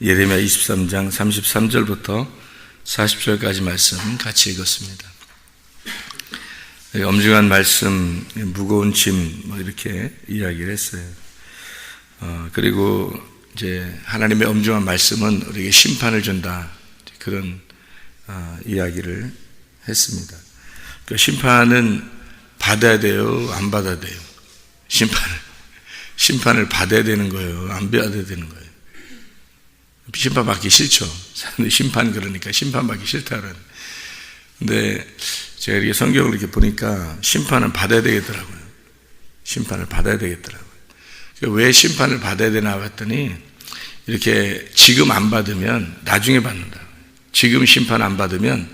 예레미야 23장 33절부터 40절까지 말씀 같이 읽었습니다. 엄중한 말씀, 무거운 짐 이렇게 이야기를 했어요. 그리고 이제 하나님의 엄중한 말씀은 우리에게 심판을 준다, 그런 이야기를 했습니다. 그 심판은 받아야 돼요, 안 받아야 돼요? 심판을 받아야 되는 거예요, 안 받아야 되는 거예요? 심판받기 싫죠. 사람들이 심판, 그러니까 심판받기 싫다 그러는. 근데 제가 이렇게 성경을 이렇게 보니까 심판을 받아야 되겠더라고요. 심판을 받아야 되겠더라고요. 왜 심판을 받아야 되나 봤더니, 이렇게 지금 안 받으면 나중에 받는다. 지금 심판 안 받으면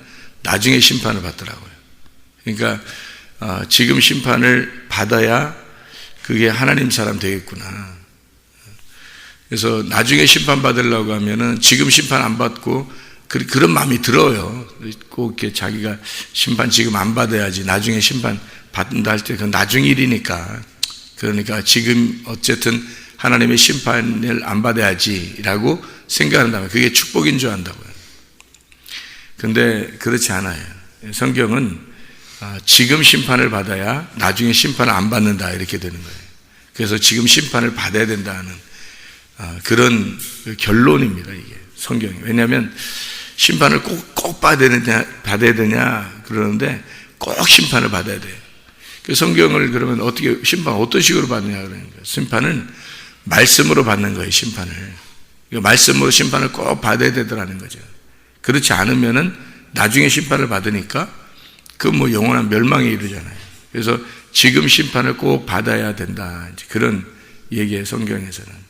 나중에 심판을 받더라고요. 그러니까 지금 심판을 받아야 그게 하나님 사람 되겠구나. 그래서 나중에 심판 받으려고 하면은 지금 심판 안 받고 그런 마음이 들어요. 꼭 이렇게 자기가 심판 지금 안 받아야지 나중에 심판 받는다 할 때 그건 나중 일이니까, 그러니까 지금 어쨌든 하나님의 심판을 안 받아야지라고 생각한다면 그게 축복인 줄 안다고요. 근데 그렇지 않아요. 성경은 지금 심판을 받아야 나중에 심판을 안 받는다, 이렇게 되는 거예요. 그래서 지금 심판을 받아야 된다는 그런 결론입니다, 이게 성경이. 왜냐하면 심판을 꼭 받아야 되냐 그러는데 꼭 심판을 받아야 돼요. 그 성경을 그러면 어떻게 어떤 식으로 받느냐 그러는 거예요. 심판은 말씀으로 받는 거예요, 심판을. 말씀으로 심판을 꼭 받아야 되더라는 거죠. 그렇지 않으면은 나중에 심판을 받으니까 그 영원한 멸망에 이르잖아요. 그래서 지금 심판을 꼭 받아야 된다, 그런 얘기예요, 성경에서는.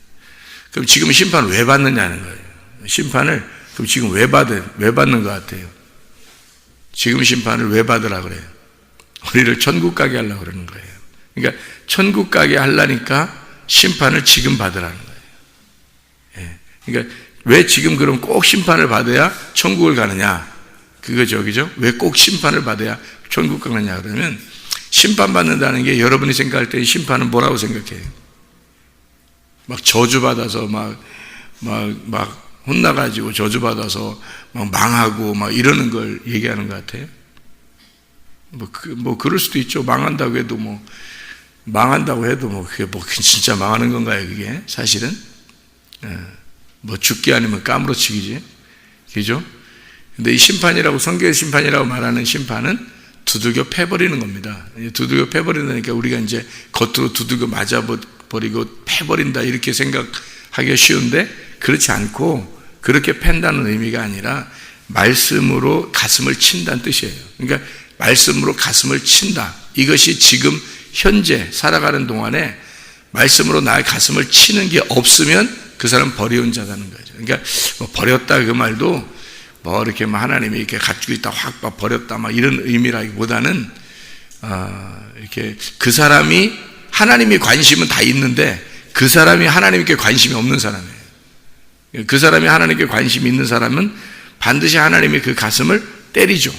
그럼 지금 심판을 왜 받느냐는 거예요. 심판을 그럼 지금 왜 받는 것 같아요? 지금 심판을 왜 받으라 그래요? 우리를 천국 가게 하려고 그러는 거예요. 그러니까 천국 가게 하려니까 심판을 지금 받으라는 거예요. 예. 그러니까 왜 지금 그럼 꼭 심판을 받아야 천국을 가느냐? 그거죠, 그죠? 왜 꼭 심판을 받아야 천국 가느냐 그러면, 심판받는다는 게 여러분이 생각할 때 심판은 뭐라고 생각해요? 막 저주받아서 막 혼나가지고 저주받아서 막 망하고 막 이러는 걸 얘기하는 것 같아요. 그럴 수도 있죠. 망한다고 해도 그게 진짜 망하는 건가요, 그게? 사실은? 죽기 아니면 까무러치기지. 그죠? 근데 이 심판이라고, 성경의 심판이라고 말하는 심판은 두들겨 패버리는 겁니다. 두들겨 패버린다니까 우리가 이제 겉으로 두들겨 맞아버리고 패버린다, 이렇게 생각하기가 쉬운데, 그렇지 않고 그렇게 팬다는 의미가 아니라 말씀으로 가슴을 친다는 뜻이에요. 그러니까 말씀으로 가슴을 친다. 이것이 지금 현재 살아가는 동안에 말씀으로 나의 가슴을 치는 게 없으면 그 사람은 버려온 자라는 거죠. 그러니까 버렸다 그 말도 이렇게 하나님이 이렇게 가지고 있다 확 버렸다 이런 의미라기보다는 이렇게 그 사람이, 하나님이 관심은 다 있는데 그 사람이 하나님께 관심이 없는 사람이에요. 그 사람이 하나님께 관심이 있는 사람은 반드시 하나님이 그 가슴을 때리죠.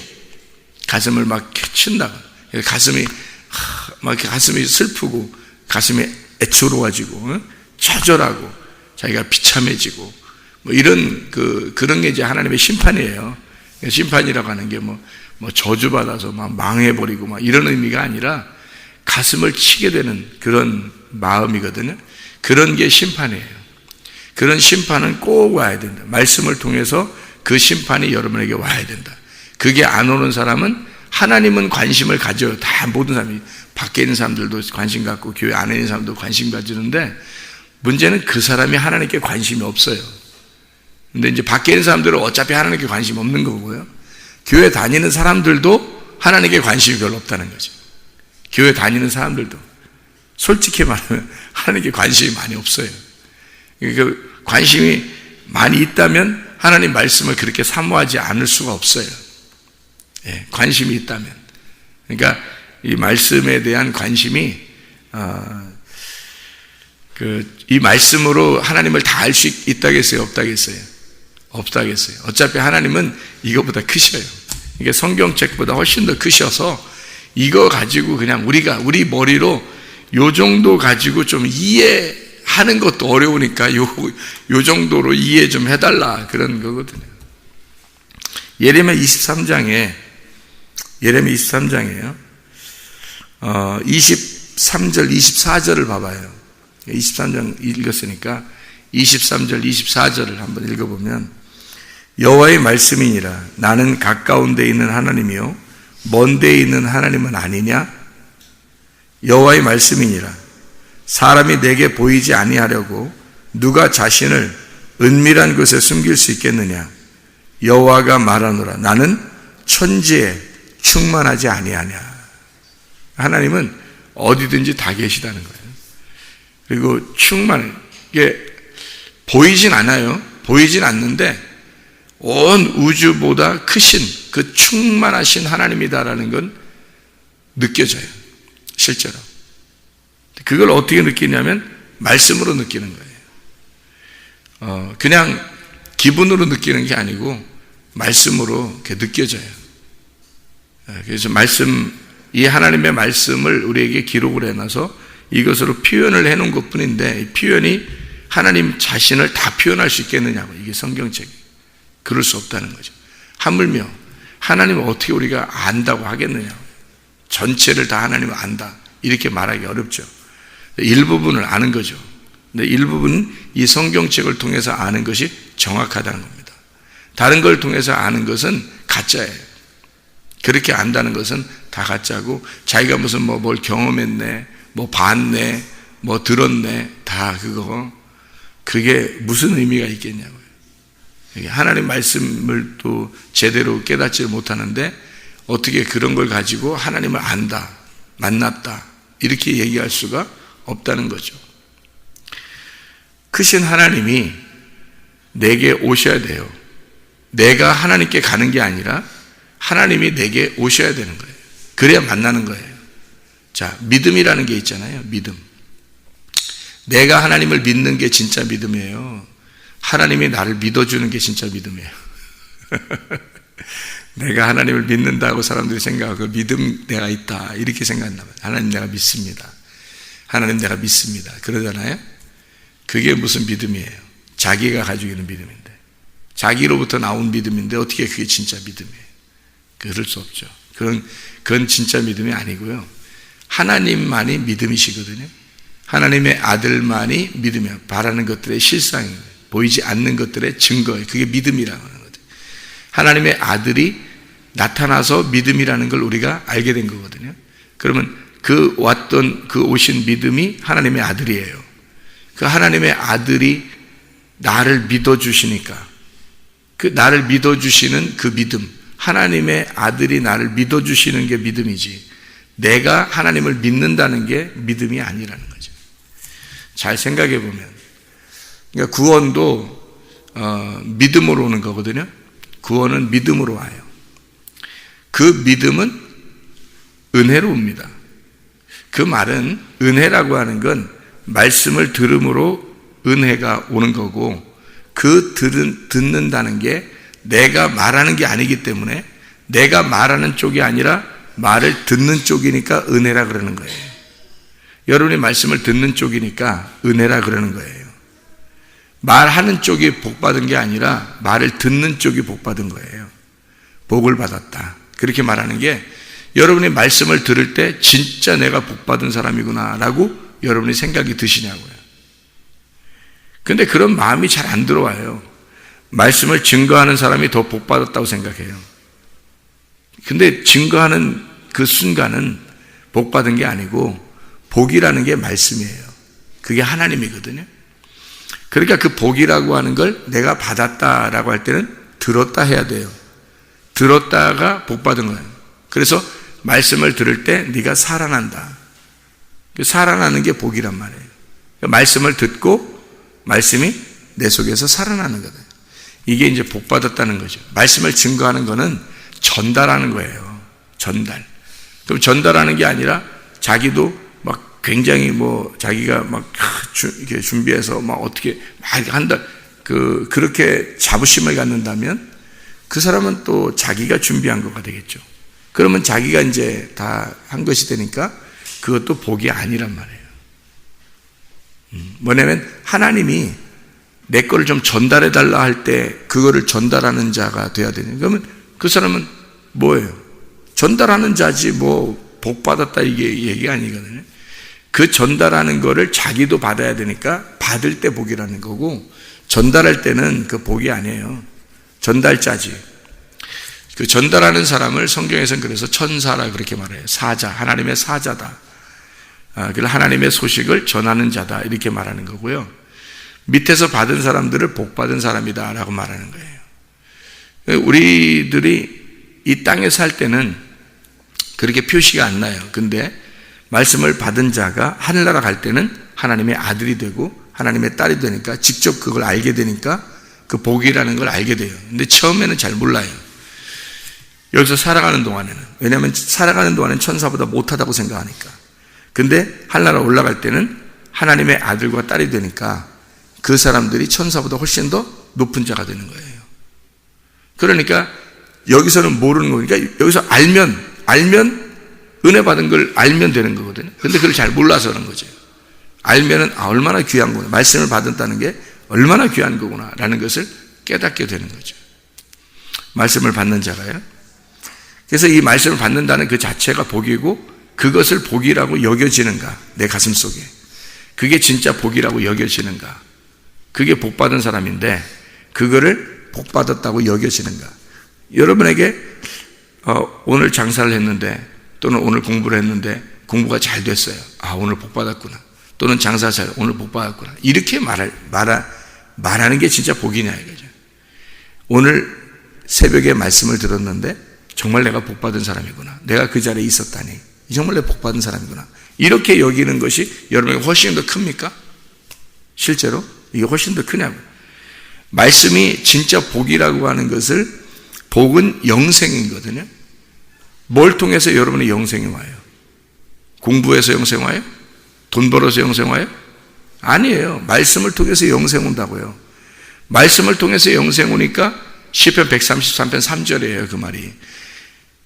가슴을 막 친다고. 가슴이 슬프고 가슴이 애처로워지고 처절하고 자기가 비참해지고 이런 그런 게 이제 하나님의 심판이에요. 심판이라고 하는 게 저주받아서 막 망해버리고 막 이런 의미가 아니라 가슴을 치게 되는 그런 마음이거든요. 그런 게 심판이에요. 그런 심판은 꼭 와야 된다. 말씀을 통해서 그 심판이 여러분에게 와야 된다. 그게 안 오는 사람은, 하나님은 관심을 가져요. 다 모든 사람이, 밖에 있는 사람들도 관심 갖고 교회 안에 있는 사람도 관심 가지는데, 문제는 그 사람이 하나님께 관심이 없어요. 근데 이제 밖에 있는 사람들은 어차피 하나님께 관심 없는 거고요. 교회 다니는 사람들도 하나님께 관심이 별로 없다는 거죠. 교회 다니는 사람들도 솔직히 말하면 하나님께 관심이 많이 없어요. 그러니까 관심이 많이 있다면 하나님 말씀을 그렇게 사모하지 않을 수가 없어요. 예, 관심이 있다면. 그러니까 이 말씀에 대한 관심이 이 말씀으로 하나님을 다 알 수 있다겠어요, 없다겠어요? 없다겠어요. 어차피 하나님은 이거보다 크셔요. 이게 성경책보다 훨씬 더 크셔서 이거 가지고 그냥 우리 머리로 요 정도 가지고 좀 이해 하는 것도 어려우니까 요 정도로 이해 좀 해달라 그런 거거든요. 예레미야 23장이에요. 23절, 24절을 봐봐요. 23장 읽었으니까 23절, 24절을 한번 읽어보면 여호와의 말씀이니라. 나는 가까운 데 있는 하나님이요 먼 데 있는 하나님은 아니냐? 여호와의 말씀이니라. 사람이 내게 보이지 아니하려고 누가 자신을 은밀한 곳에 숨길 수 있겠느냐? 여호와가 말하노라. 나는 천지에 충만하지 아니하냐. 하나님은 어디든지 다 계시다는 거예요. 그리고 이게 보이진 않아요. 보이진 않는데 온 우주보다 크신 그 충만하신 하나님이다라는 건 느껴져요. 실제로. 그걸 어떻게 느끼냐면 말씀으로 느끼는 거예요. 그냥 기분으로 느끼는 게 아니고 말씀으로 이렇게 느껴져요. 그래서 이 하나님의 말씀을 우리에게 기록을 해놔서 이것으로 표현을 해놓은 것 뿐인데, 이 표현이 하나님 자신을 다 표현할 수 있겠느냐고. 이게 성경책이. 그럴 수 없다는 거죠. 하물며 하나님을 어떻게 우리가 안다고 하겠느냐. 전체를 다 하나님을 안다. 이렇게 말하기 어렵죠. 일부분을 아는 거죠. 근데 일부분은 이 성경책을 통해서 아는 것이 정확하다는 겁니다. 다른 걸 통해서 아는 것은 가짜예요. 그렇게 안다는 것은 다 가짜고, 자기가 무슨 뭘 경험했네, 뭐 봤네, 뭐 들었네, 다 그게 무슨 의미가 있겠냐고요. 하나님 말씀을 또 제대로 깨닫지 못하는데 어떻게 그런 걸 가지고 하나님을 안다, 만났다 이렇게 얘기할 수가 없다는 거죠. 크신 하나님이 내게 오셔야 돼요. 내가 하나님께 가는 게 아니라 하나님이 내게 오셔야 되는 거예요. 그래야 만나는 거예요. 자, 믿음이라는 게 있잖아요. 믿음. 내가 하나님을 믿는 게 진짜 믿음이에요. 하나님이 나를 믿어주는 게 진짜 믿음이에요. 내가 하나님을 믿는다고 사람들이 생각하고 믿음 내가 있다 이렇게 생각한다. 하나님 내가 믿습니다. 하나님 내가 믿습니다. 그러잖아요. 그게 무슨 믿음이에요? 자기가 가지고 있는 믿음인데, 자기로부터 나온 믿음인데 어떻게 그게 진짜 믿음이에요? 그럴 수 없죠. 그건 진짜 믿음이 아니고요. 하나님만이 믿음이시거든요. 하나님의 아들만이 믿음이에요. 바라는 것들의 실상이에요. 보이지 않는 것들의 증거예요. 그게 믿음이라고 하는 거죠. 하나님의 아들이 나타나서 믿음이라는 걸 우리가 알게 된 거거든요. 그러면 그 오신 믿음이 하나님의 아들이에요. 그 하나님의 아들이 나를 믿어주시니까, 그 나를 믿어주시는 그 믿음, 하나님의 아들이 나를 믿어주시는 게 믿음이지, 내가 하나님을 믿는다는 게 믿음이 아니라는 거죠. 잘 생각해 보면, 그러니까 구원도 믿음으로 오는 거거든요. 구원은 믿음으로 와요. 그 믿음은 은혜로 옵니다. 그 말은, 은혜라고 하는 건 말씀을 들음으로 은혜가 오는 거고, 듣는다는 게 내가 말하는 게 아니기 때문에, 내가 말하는 쪽이 아니라 말을 듣는 쪽이니까 은혜라 그러는 거예요. 여러분이 말씀을 듣는 쪽이니까 은혜라 그러는 거예요. 말하는 쪽이 복받은 게 아니라 말을 듣는 쪽이 복받은 거예요. 복을 받았다. 그렇게 말하는 게, 여러분이 말씀을 들을 때 진짜 내가 복받은 사람이구나 라고 여러분이 생각이 드시냐고요. 근데 그런 마음이 잘 안 들어와요. 말씀을 증거하는 사람이 더 복받았다고 생각해요. 근데 증거하는 그 순간은 복받은 게 아니고, 복이라는 게 말씀이에요. 그게 하나님이거든요. 그러니까 그 복이라고 하는 걸 내가 받았다라고 할 때는 들었다 해야 돼요. 들었다가 복받은 거예요. 그래서 말씀을 들을 때 네가 살아난다. 살아나는 게 복이란 말이에요. 말씀을 듣고 말씀이 내 속에서 살아나는 거다. 이게 이제 복받았다는 거죠. 말씀을 증거하는 거는 전달하는 거예요. 전달. 그럼 전달하는 게 아니라 자기도 막 굉장히 자기가 막 이렇게 준비해서 막 어떻게 막 한다. 그렇게 자부심을 갖는다면 그 사람은 또 자기가 준비한 거가 되겠죠. 그러면 자기가 이제 다 한 것이 되니까 그것도 복이 아니란 말이에요. 뭐냐면 하나님이 내 거를 좀 전달해 달라 할 때 그거를 전달하는 자가 돼야 되는. 그러면 그 사람은 뭐예요? 전달하는 자지 뭐 복 받았다 이게 얘기가 아니거든요. 그 전달하는 거를 자기도 받아야 되니까 받을 때 복이라는 거고, 전달할 때는 그 복이 아니에요. 전달자지. 그 전달하는 사람을 성경에서는 그래서 천사라 그렇게 말해요. 사자, 하나님의 사자다. 그래서 하나님의 소식을 전하는 자다 이렇게 말하는 거고요. 밑에서 받은 사람들을 복 받은 사람이다 라고 말하는 거예요. 우리들이 이 땅에 살 때는 그렇게 표시가 안 나요. 근데 말씀을 받은 자가 하늘나라 갈 때는 하나님의 아들이 되고 하나님의 딸이 되니까 직접 그걸 알게 되니까 그 복이라는 걸 알게 돼요. 근데 처음에는 잘 몰라요. 여기서 살아가는 동안에는. 왜냐하면 살아가는 동안에는 천사보다 못하다고 생각하니까. 근데 하늘나라 올라갈 때는 하나님의 아들과 딸이 되니까 그 사람들이 천사보다 훨씬 더 높은 자가 되는 거예요. 그러니까 여기서는 모르는 거니까 여기서 알면 은혜 받은 걸 알면 되는 거거든요. 근데 그걸 잘 몰라서 그런 거죠. 알면은 얼마나 귀한 거구나. 말씀을 받았다는 게 얼마나 귀한 거구나 라는 것을 깨닫게 되는 거죠. 말씀을 받는 자가요. 그래서 이 말씀을 받는다는 그 자체가 복이고, 그것을 복이라고 여겨지는가, 내 가슴 속에 그게 진짜 복이라고 여겨지는가, 그게 복받은 사람인데 그거를 복받았다고 여겨지는가. 여러분에게 오늘 장사를 했는데 또는 오늘 공부를 했는데 공부가 잘 됐어요. 오늘 복받았구나. 또는 장사 잘, 오늘 복받았구나. 이렇게 말하는 게 진짜 복이냐 이거죠. 오늘 새벽에 말씀을 들었는데 정말 내가 복받은 사람이구나. 내가 그 자리에 있었다니. 정말 내가 복받은 사람이구나. 이렇게 여기는 것이 여러분에게 훨씬 더 큽니까? 실제로? 이게 훨씬 더 크냐고. 말씀이 진짜 복이라고 하는 것을, 복은 영생이거든요. 뭘 통해서 여러분의 영생이 와요? 공부해서 영생 와요? 돈 벌어서 영생 와요? 아니에요. 말씀을 통해서 영생 온다고요. 말씀을 통해서 영생 오니까 시편 133편 3절이에요. 그 말이.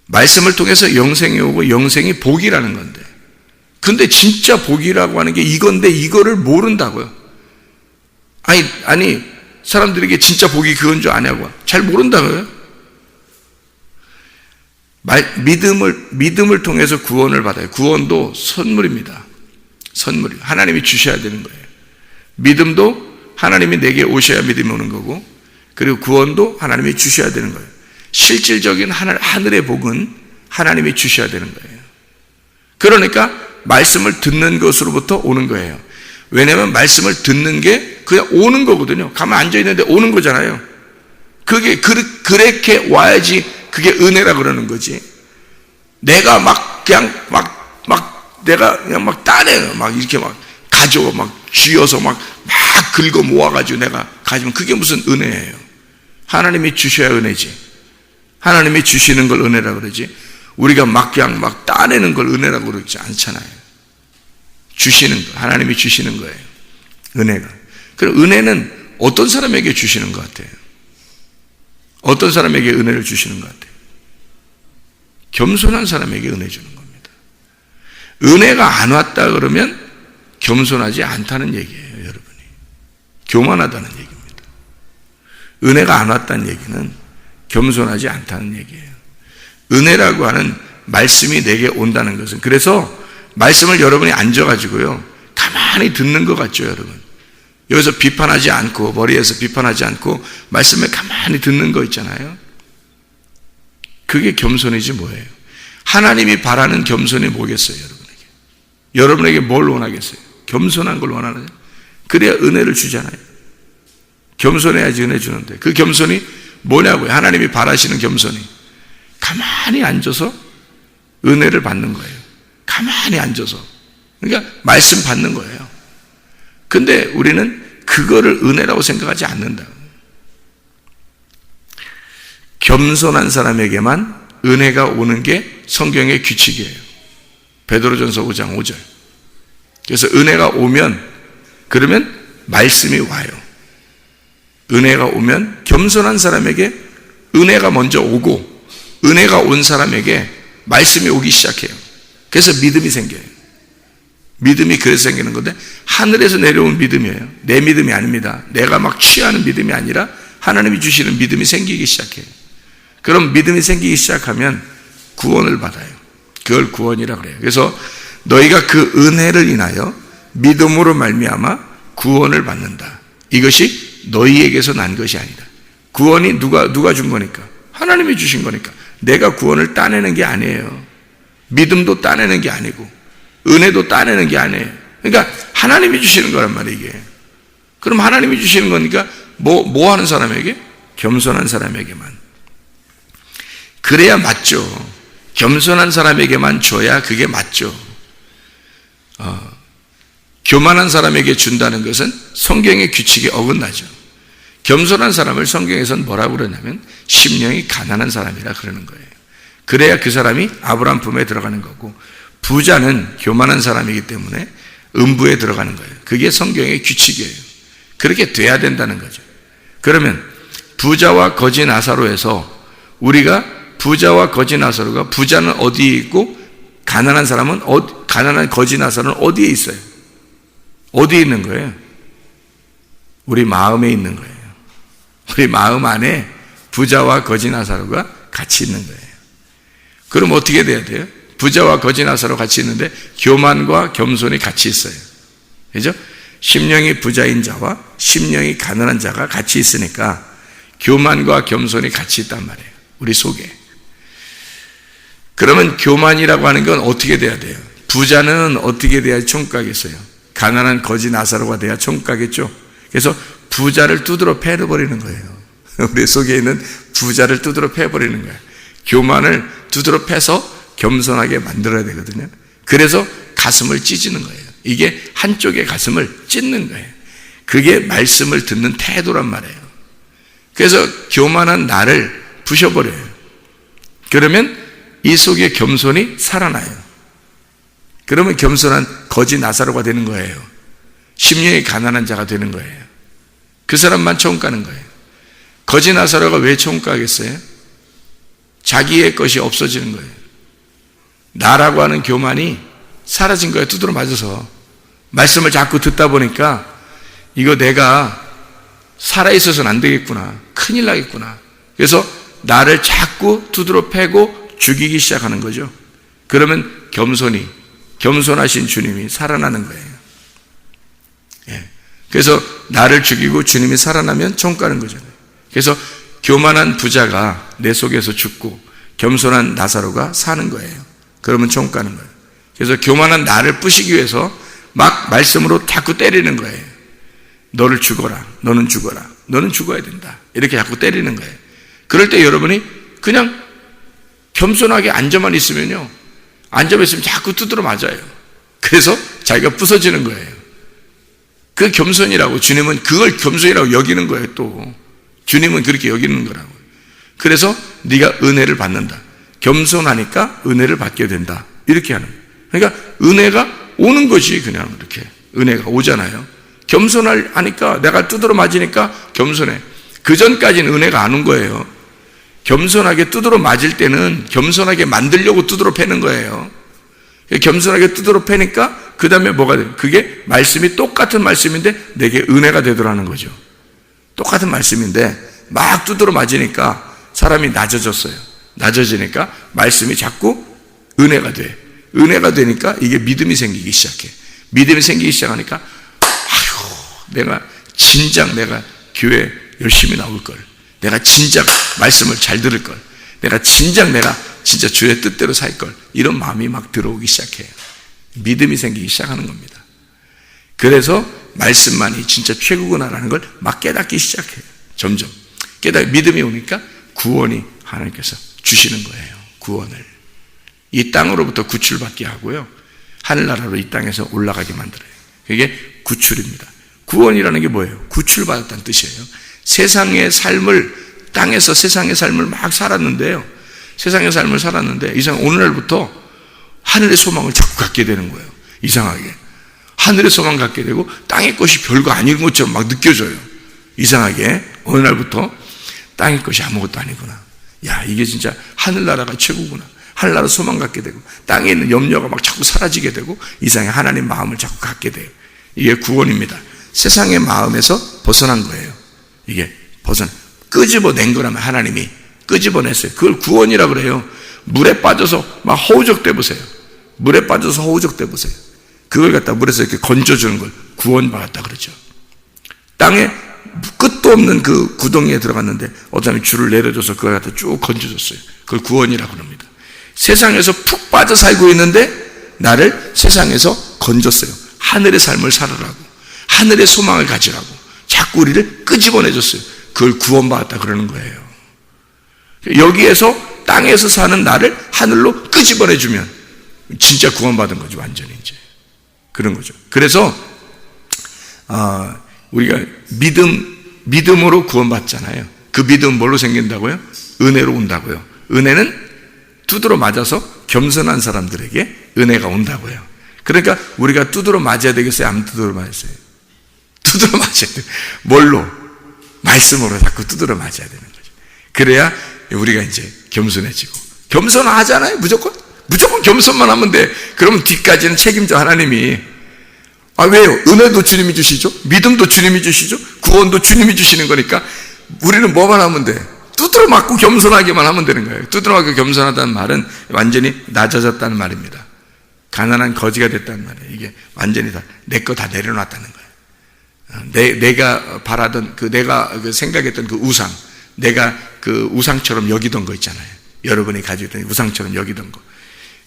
말씀을 통해서 영생이 오고 영생이 복이라는 건데, 근데 진짜 복이라고 하는 게 이건데 이거를 모른다고요. 아니 사람들에게 진짜 복이 그건 줄 아냐고. 잘 모른다고요. 믿음을 통해서 구원을 받아요. 구원도 선물입니다. 선물이 하나님이 주셔야 되는 거예요. 믿음도 하나님이 내게 오셔야 믿음이 오는 거고, 그리고 구원도 하나님이 주셔야 되는 거예요. 실질적인 하늘의 복은 하나님이 주셔야 되는 거예요. 그러니까 말씀을 듣는 것으로부터 오는 거예요. 왜냐하면 말씀을 듣는 게 그냥 오는 거거든요. 가만 앉아있는데 오는 거잖아요. 그게 그렇게 와야지 그게 은혜라 그러는 거지. 내가 내가 그냥 막 따내요. 막 이렇게 막 가져와 막 쥐어서 막 긁어 모아가지고 내가 가지면 그게 무슨 은혜예요. 하나님이 주셔야 은혜지. 하나님이 주시는 걸 은혜라 그러지. 우리가 그냥 따내는 걸 은혜라고 그러지 않잖아요. 주시는 거, 하나님이 주시는 거예요. 은혜가. 그럼 은혜는 어떤 사람에게 주시는 것 같아요? 어떤 사람에게 은혜를 주시는 것 같아요? 겸손한 사람에게 은혜 주는 겁니다. 은혜가 안 왔다 그러면 겸손하지 않다는 얘기예요, 여러분이. 교만하다는 얘기입니다. 은혜가 안 왔다는 얘기는 겸손하지 않다는 얘기예요. 은혜라고 하는 말씀이 내게 온다는 것은, 그래서 말씀을 여러분이 앉아가지고요, 가만히 듣는 것 같죠, 여러분? 여기서 비판하지 않고, 머리에서 비판하지 않고, 말씀에 가만히 듣는 거 있잖아요. 그게 겸손이지 뭐예요? 하나님이 바라는 겸손이 뭐겠어요, 여러분에게? 여러분에게 뭘 원하겠어요? 겸손한 걸 원하나요? 그래야 은혜를 주잖아요. 겸손해야지 은혜 주는데, 그 겸손이 뭐냐고요? 하나님이 바라시는 겸손이 가만히 앉아서 은혜를 받는 거예요. 가만히 앉아서. 그러니까 말씀 받는 거예요. 근데 우리는 그거를 은혜라고 생각하지 않는다. 겸손한 사람에게만 은혜가 오는 게 성경의 규칙이에요. 베드로전서 5장 5절. 그래서 은혜가 오면, 그러면 말씀이 와요. 은혜가 오면 겸손한 사람에게 은혜가 먼저 오고, 은혜가 온 사람에게 말씀이 오기 시작해요. 그래서 믿음이 생겨요. 믿음이 그래서 생기는 건데 하늘에서 내려온 믿음이에요. 내 믿음이 아닙니다. 내가 막 취하는 믿음이 아니라 하나님이 주시는 믿음이 생기기 시작해요. 그럼 믿음이 생기기 시작하면 구원을 받아요. 그걸 구원이라 그래요. 그래서 너희가 그 은혜를 인하여 믿음으로 말미암아 구원을 받는다. 이것이 너희에게서 난 것이 아니다. 구원이 누가 준 거니까? 하나님이 주신 거니까. 내가 구원을 따내는 게 아니에요. 믿음도 따내는 게 아니고 은혜도 따내는 게 아니에요. 그러니까 하나님이 주시는 거란 말이에요, 이게. 그럼 하나님이 주시는 거니까 뭐 하는 사람에게? 겸손한 사람에게만. 그래야 맞죠. 겸손한 사람에게만 줘야 그게 맞죠. 교만한 사람에게 준다는 것은 성경의 규칙에 어긋나죠. 겸손한 사람을 성경에서는 뭐라고 그러냐면 심령이 가난한 사람이라 그러는 거예요. 그래야 그 사람이 아브라함 품에 들어가는 거고, 부자는 교만한 사람이기 때문에 음부에 들어가는 거예요. 그게 성경의 규칙이에요. 그렇게 돼야 된다는 거죠. 그러면 부자와 거지 나사로에서 우리가 부자와 거지 나사로가, 부자는 어디에 있고 가난한 사람은 가난한 거지 나사로는 어디에 있어요? 어디에 있는 거예요? 우리 마음에 있는 거예요. 우리 마음 안에 부자와 거지 나사로가 같이 있는 거예요. 그럼 어떻게 돼야 돼요? 부자와 거지 나사로 같이 있는데 교만과 겸손이 같이 있어요. 그죠? 심령이 부자인 자와 심령이 가난한 자가 같이 있으니까 교만과 겸손이 같이 있단 말이에요, 우리 속에. 그러면 교만이라고 하는 건 어떻게 돼야 돼요? 부자는 어떻게 돼야 총각겠어요? 가난한 거지 나사로가 돼야 총각겠죠. 그래서 부자를 두드러 패버리는 거예요. 우리 속에 있는 부자를 두드러 패버리는 거예요. 교만을 두드러 패서 겸손하게 만들어야 되거든요. 그래서 가슴을 찢는 거예요. 이게 한쪽의 가슴을 찢는 거예요. 그게 말씀을 듣는 태도란 말이에요. 그래서 교만한 나를 부셔버려요. 그러면 이 속에 겸손이 살아나요. 그러면 겸손한 거지 나사로가 되는 거예요. 심령이 가난한 자가 되는 거예요. 그 사람만 처음 가는 거예요. 거지 나사로가 왜 처음 가겠어요? 자기의 것이 없어지는 거예요. 나라고 하는 교만이 사라진 거예요. 두드러 맞아서. 말씀을 자꾸 듣다 보니까 이거 내가 살아있어서는 안 되겠구나, 큰일 나겠구나. 그래서 나를 자꾸 두드러 패고 죽이기 시작하는 거죠. 그러면 겸손하신 주님이 살아나는 거예요. 예. 그래서 나를 죽이고 주님이 살아나면 총 가는 거잖아요. 그래서 교만한 부자가 내 속에서 죽고 겸손한 나사로가 사는 거예요. 그러면 총 가는 거예요. 그래서 교만한 나를 부시기 위해서 막 말씀으로 자꾸 때리는 거예요. 너를 죽어라, 너는 죽어라, 너는 죽어야 된다, 이렇게 자꾸 때리는 거예요. 그럴 때 여러분이 그냥 겸손하게 앉아만 있으면요, 앉아만 있으면 자꾸 두드러 맞아요. 그래서 자기가 부서지는 거예요. 그 겸손이라고, 주님은 그걸 겸손이라고 여기는 거예요. 또 주님은 그렇게 여기는 거라고. 그래서 네가 은혜를 받는다. 겸손하니까 은혜를 받게 된다, 이렇게 하는 거예요. 그러니까 은혜가 오는 것이 그냥 이렇게 은혜가 오잖아요. 겸손하니까, 내가 두드러 맞으니까 겸손해. 그 전까지는 은혜가 안 온 거예요. 겸손하게 두드러 맞을 때는 겸손하게 만들려고 두드러 패는 거예요. 겸손하게 두드러 패니까 그 다음에 뭐가 돼요? 그게 말씀이 똑같은 말씀인데 내게 은혜가 되더라는 거죠. 똑같은 말씀인데 막 두드러 맞으니까 사람이 낮아졌어요. 낮아지니까 말씀이 자꾸 은혜가 돼. 은혜가 되니까 이게 믿음이 생기기 시작해. 믿음이 생기기 시작하니까 내가 교회 열심히 나올 걸, 내가 진작 말씀을 잘 들을 걸, 내가 진짜 주의 뜻대로 살 걸, 이런 마음이 막 들어오기 시작해요. 믿음이 생기기 시작하는 겁니다. 그래서 말씀만이 진짜 최고구나라는 걸 막 깨닫기 시작해요. 점점 믿음이 오니까 구원이 하나님께서 주시는 거예요. 구원을 이 땅으로부터 구출받게 하고요, 하늘나라로 이 땅에서 올라가게 만들어요. 그게 구출입니다. 구원이라는 게 뭐예요? 구출받았다는 뜻이에요. 땅에서 세상의 삶을 막 살았는데요, 세상의 삶을 살았는데 이상 오늘날부터 하늘의 소망을 자꾸 갖게 되는 거예요. 이상하게 하늘의 소망 갖게 되고 땅의 것이 별거 아닌 것처럼 막 느껴져요. 이상하게 어느 날부터 땅의 것이 아무것도 아니구나, 야 이게 진짜 하늘나라가 최고구나, 하늘나라 소망 갖게 되고 땅에 있는 염려가 막 자꾸 사라지게 되고 이상의 하나님 마음을 자꾸 갖게 돼요. 이게 구원입니다. 세상의 마음에서 벗어난 거예요. 이게 끄집어낸 거라면 하나님이 끄집어냈어요. 그걸 구원이라고 그래요. 물에 빠져서 막 허우적대 보세요. 물에 빠져서 허우적대 보세요. 그걸 갖다 물에서 이렇게 건져주는 걸 구원받았다 그러죠. 땅에 끝도 없는 그 구덩이에 들어갔는데 어떤 사람이 줄을 내려줘서 그걸 갖다 쭉 건져줬어요. 그걸 구원이라고 합니다. 세상에서 푹 빠져 살고 있는데 나를 세상에서 건졌어요. 하늘의 삶을 살으라고, 하늘의 소망을 가지라고 자꾸 우리를 끄집어내줬어요. 그걸 구원받았다 그러는 거예요. 여기에서 땅에서 사는 나를 하늘로 끄집어내주면 진짜 구원받은 거죠. 완전히 이제 그런 거죠. 그래서 우리가 믿음으로 구원받잖아요. 그 믿음은 뭘로 생긴다고요? 은혜로 온다고요. 은혜는 두드러 맞아서 겸손한 사람들에게 은혜가 온다고요. 그러니까 우리가 두드러 맞아야 되겠어요? 안 두드러 맞았어요? 두드러 맞아야 돼요. 뭘로? 말씀으로 자꾸 두드러 맞아야 되는 거죠. 그래야 우리가 이제 겸손해지고. 겸손하잖아요. 무조건 겸손만 하면 돼. 그러면 뒤까지는 책임져 하나님이. 왜요? 은혜도 주님이 주시죠. 믿음도 주님이 주시죠. 구원도 주님이 주시는 거니까 우리는 뭐만 하면 돼? 두드러 맞고 겸손하게만 하면 되는 거예요. 두드러 맞고 겸손하다는 말은 완전히 낮아졌다는 말입니다. 가난한 거지가 됐다는 말이에요. 이게 완전히 다 내 거 다 내려놨다는 거예요. 내가 바라던 내가 생각했던 그 우상, 내가 그 우상처럼 여기던 거 있잖아요. 여러분이 가지고 있던 우상처럼 여기던 거.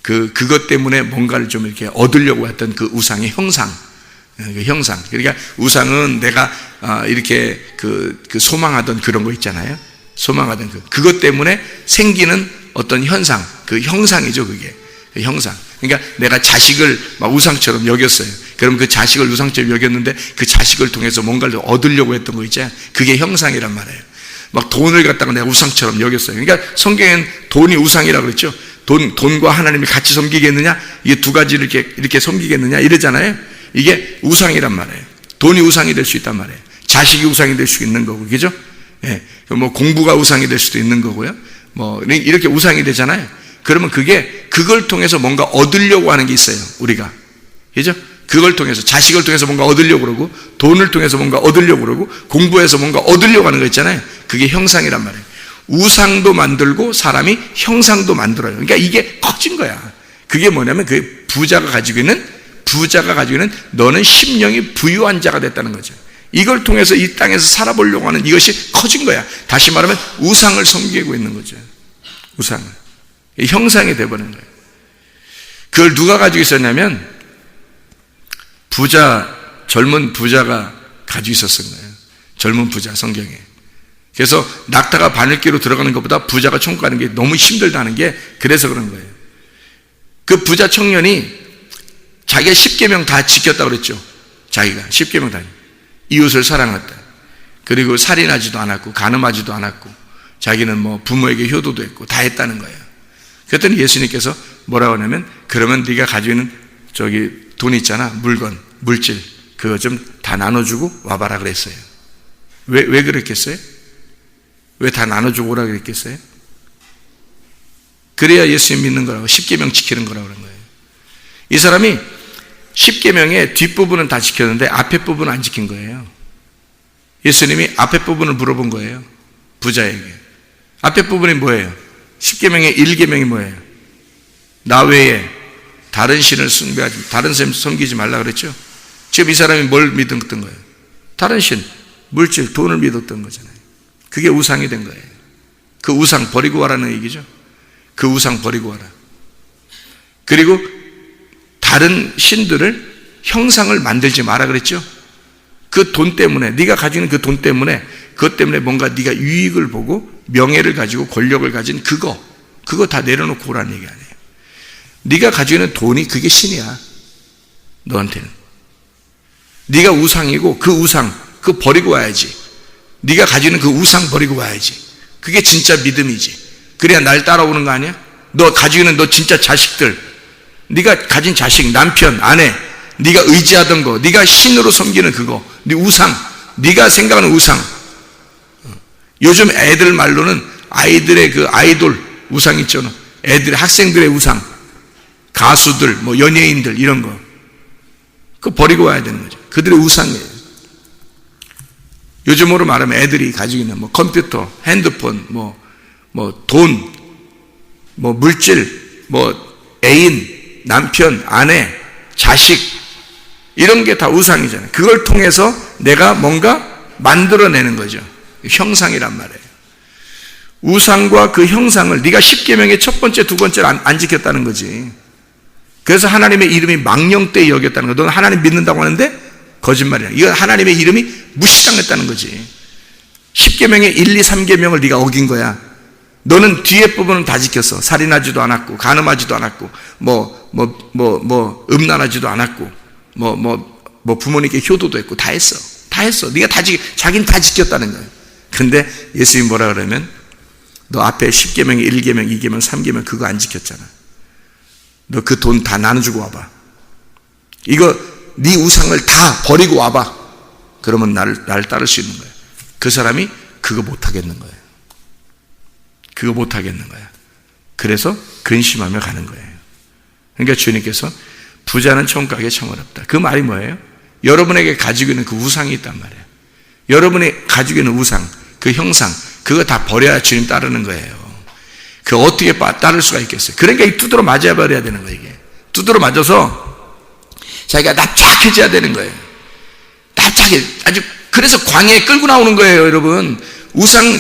그것 때문에 뭔가를 좀 이렇게 얻으려고 했던 그 우상의 형상. 그러니까 우상은 내가 이렇게 소망하던 그런 거 있잖아요. 소망하던 그것 때문에 생기는 어떤 현상, 그 형상이죠, 그게. 그 형상. 그러니까 내가 자식을 막 우상처럼 여겼어요. 그럼 그 자식을 우상처럼 여겼는데 그 자식을 통해서 뭔가를 얻으려고 했던 거 있잖아요. 그게 형상이란 말이에요. 막 돈을 갖다가 내가 우상처럼 여겼어요. 그러니까 성경엔 돈이 우상이라고 그랬죠. 돈과 하나님이 같이 섬기겠느냐? 이게 두 가지를 이렇게 섬기겠느냐? 이러잖아요. 이게 우상이란 말이에요. 돈이 우상이 될 수 있단 말이에요. 자식이 우상이 될 수 있는 거고, 그죠? 예. 뭐 공부가 우상이 될 수도 있는 거고요. 뭐 이렇게 우상이 되잖아요. 그러면 그걸 통해서 뭔가 얻으려고 하는 게 있어요. 우리가. 그죠? 그걸 통해서 자식을 통해서 뭔가 얻으려고 그러고 돈을 통해서 뭔가 얻으려고 그러고 공부해서 뭔가 얻으려고 하는 거 있잖아요. 그게 형상이란 말이에요. 우상도 만들고 사람이 형상도 만들어요. 그러니까 이게 커진 거야. 그게 뭐냐면 그 부자가 가지고 있는 너는 심령이 부유한 자가 됐다는 거죠. 이걸 통해서 이 땅에서 살아보려고 하는 이것이 커진 거야. 다시 말하면 우상을 섬기고 있는 거죠. 우상을. 형상이 돼버린 거예요. 그걸 누가 가지고 있었냐면 젊은 부자가 가지고 있었던 거예요. 젊은 부자, 성경에. 그래서 낙타가 바늘기로 들어가는 것보다 부자가 천국 가는 게 너무 힘들다는 게 그래서 그런 거예요. 그 부자 청년이 자기가 10계명 다 지켰다고 그랬죠. 자기가 10계명 다. 이웃을 사랑했다. 그리고 살인하지도 않았고 간음하지도 않았고 자기는 뭐 부모에게 효도도 했고 다 했다는 거예요. 그랬더니 예수님께서 뭐라고 하냐면 그러면 네가 가지고 있는 돈 있잖아. 물건, 물질 그거 좀 다 나눠주고 와봐라 그랬어요. 왜 그랬겠어요? 왜 다 나눠주고 오라 그랬겠어요? 그래야 예수님 믿는 거라고 10계명 지키는 거라고 그런 거예요. 이 사람이 10계명의 뒷부분은 다 지켰는데 앞에 부분은 안 지킨 거예요. 예수님이 앞에 부분을 물어본 거예요. 부자에게. 앞에 부분이 뭐예요? 10계명의 1계명이 뭐예요? 나 외에 다른 신을 숭배하지, 다른 셈 섬기지 말라 그랬죠? 지금 이 사람이 뭘 믿었던 거예요? 다른 신, 물질, 돈을 믿었던 거잖아요. 그게 우상이 된 거예요. 그 우상 버리고 와라는 얘기죠. 그 우상 버리고 와라. 그리고 다른 신들을 형상을 만들지 마라 그랬죠. 그 돈 때문에 네가 가지고 있는 그 돈 때문에 그것 때문에 뭔가 네가 유익을 보고 명예를 가지고 권력을 가진 그거 다 내려놓고 오라는 얘기 아니에요. 네가 가지고 있는 돈이 그게 신이야. 너한테는. 네가 우상이고 그 우상 그거 버리고 와야지. 네가 가지고 있는 그 우상 버리고 와야지. 그게 진짜 믿음이지. 그래야 날 따라오는 거 아니야? 너 가지고 있는 너 진짜 자식들, 네가 가진 자식, 남편, 아내, 네가 의지하던 거, 네가 신으로 섬기는 그거, 네 우상, 네가 생각하는 우상. 요즘 애들 말로는 아이들의 그 아이돌 우상 있잖아. 애들, 학생들의 우상, 가수들, 뭐 연예인들 이런 거, 그거 버리고 와야 되는 거죠. 그들의 우상이에요. 요즘으로 말하면 애들이 가지고 있는 뭐 컴퓨터, 핸드폰, 뭐 돈, 뭐 물질, 뭐 애인, 남편, 아내, 자식, 이런 게 다 우상이잖아요. 그걸 통해서 내가 뭔가 만들어내는 거죠. 형상이란 말이에요. 우상과 그 형상을 네가 십계명의 첫 번째, 두 번째를 안 지켰다는 거지. 그래서 하나님의 이름이 망령되이 여겼다는 거. 너는 하나님 믿는다고 하는데 거짓말이야. 이거 하나님의 이름이 무시당했다는 거지. 십계명의 1, 2, 3계명을 네가 어긴 거야. 너는 뒤에 부분은 다 지켰어. 살인하지도 않았고, 간음하지도 않았고, 음란하지도 않았고, 부모님께 효도도 했고, 다 했어. 다 했어. 네가 자기는 다 지켰다는 거예요. 근데 예수님이 뭐라 그러면, 너 앞에 10계명, 1계명, 2계명, 3계명 그거 안 지켰잖아. 너 그 돈 다 나눠주고 와봐. 이거 네 우상을 다 버리고 와봐. 그러면 나를 따를 수 있는 거야. 그 사람이 그거 못 하겠는 거예요. 그거 못 하겠는 거야. 그래서 근심하며 가는 거예요. 그러니까 주님께서 부자는 천국 가기 참 어렵다. 그 말이 뭐예요? 여러분에게 가지고 있는 그 우상이 있단 말이에요. 여러분이 가지고 있는 우상, 그 형상, 그거 다 버려야 주님 따르는 거예요. 그 어떻게 따를 수가 있겠어요? 그러니까 이 두드러 맞아야 버려야 되는 거예요. 이게 두드러 맞아서 자기가 납작해져야 되는 거예요. 납작해. 아주 그래서 광야에 끌고 나오는 거예요, 여러분.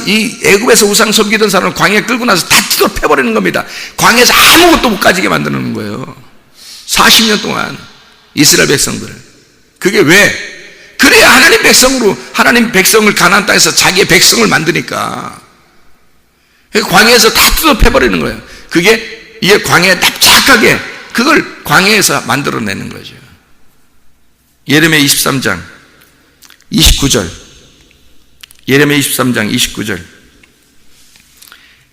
이 애굽에서 우상 섬기던 사람을 광야에 끌고 나서 다 두드러 패버리는 겁니다. 광야에서 아무것도 못 가지게 만드는 거예요. 40년 동안 이스라엘 백성들을. 그게 왜? 그래야 하나님 백성을 가나안 땅에서 자기의 백성을 만드니까. 광야에서 다 뜯어 패버리는 거예요. 그게 이게 광야에 납작하게 그걸 광야에서 만들어내는 거죠. 예레미야 23장 29절. 예레미야 23장 29절.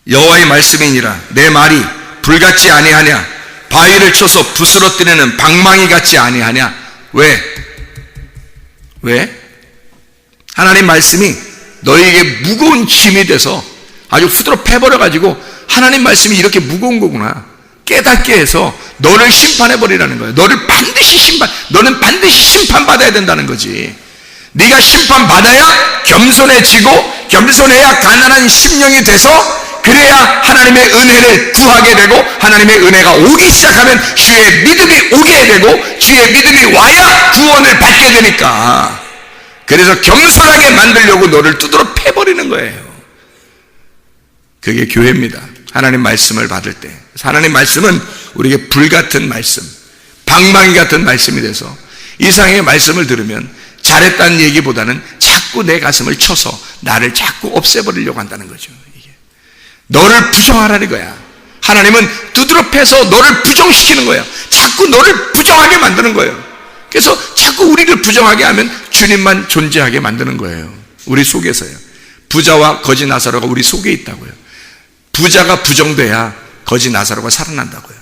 여호와의 말씀이니라. 내 말이 불같지 아니하냐? 바위를 쳐서 부스러뜨리는 방망이 같지 아니하냐? 왜? 하나님 말씀이 너에게 무거운 짐이 돼서 아주 후드러 패버려가지고 하나님 말씀이 이렇게 무거운 거구나 깨닫게 해서 너를 심판해버리라는 거예요. 너는 반드시 심판받아야 된다는 거지. 네가 심판받아야 겸손해지고, 겸손해야 가난한 심령이 돼서, 그래야 하나님의 은혜를 구하게 되고, 하나님의 은혜가 오기 시작하면 주의 믿음이 오게 되고, 주의 믿음이 와야 구원을 받게 되니까. 그래서 겸손하게 만들려고 너를 두드러 패버리는 거예요. 그게 교회입니다. 하나님 말씀을 받을 때. 하나님 말씀은 우리에게 불같은 말씀, 방망이 같은 말씀이 돼서 이상의 말씀을 들으면 잘했다는 얘기보다는 자꾸 내 가슴을 쳐서 나를 자꾸 없애버리려고 한다는 거죠. 이게. 너를 부정하라는 거야. 하나님은 두드러 패서 너를 부정시키는 거야. 자꾸 너를 부정하게 만드는 거예요. 그래서 자꾸 우리를 부정하게 하면 주님만 존재하게 만드는 거예요. 우리 속에서요. 부자와 거지 나사로가 우리 속에 있다고요. 부자가 부정돼야 거지 나사로가 살아난다고요.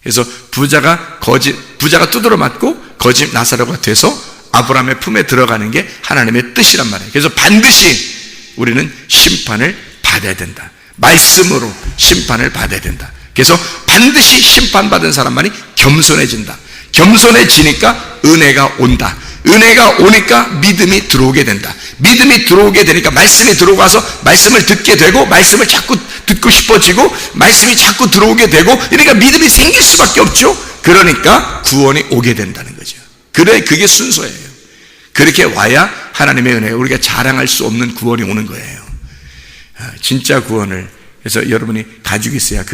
그래서 부자가 두드러 맞고 거지 나사로가 돼서 아브라함의 품에 들어가는 게 하나님의 뜻이란 말이에요. 그래서 반드시 우리는 심판을 받아야 된다. 말씀으로 심판을 받아야 된다. 그래서 반드시 심판받은 사람만이 겸손해진다. 겸손해지니까 은혜가 온다. 은혜가 오니까 믿음이 들어오게 된다. 믿음이 들어오게 되니까 말씀이 들어가서 말씀을 듣게 되고, 말씀을 자꾸 듣고 싶어지고, 말씀이 자꾸 들어오게 되고, 그러니까 믿음이 생길 수밖에 없죠. 그러니까 구원이 오게 된다는 거죠. 그게 순서예요. 그렇게 와야 하나님의 은혜, 우리가 자랑할 수 없는 구원이 오는 거예요. 진짜 구원을, 그래서 여러분이 가지고 있어야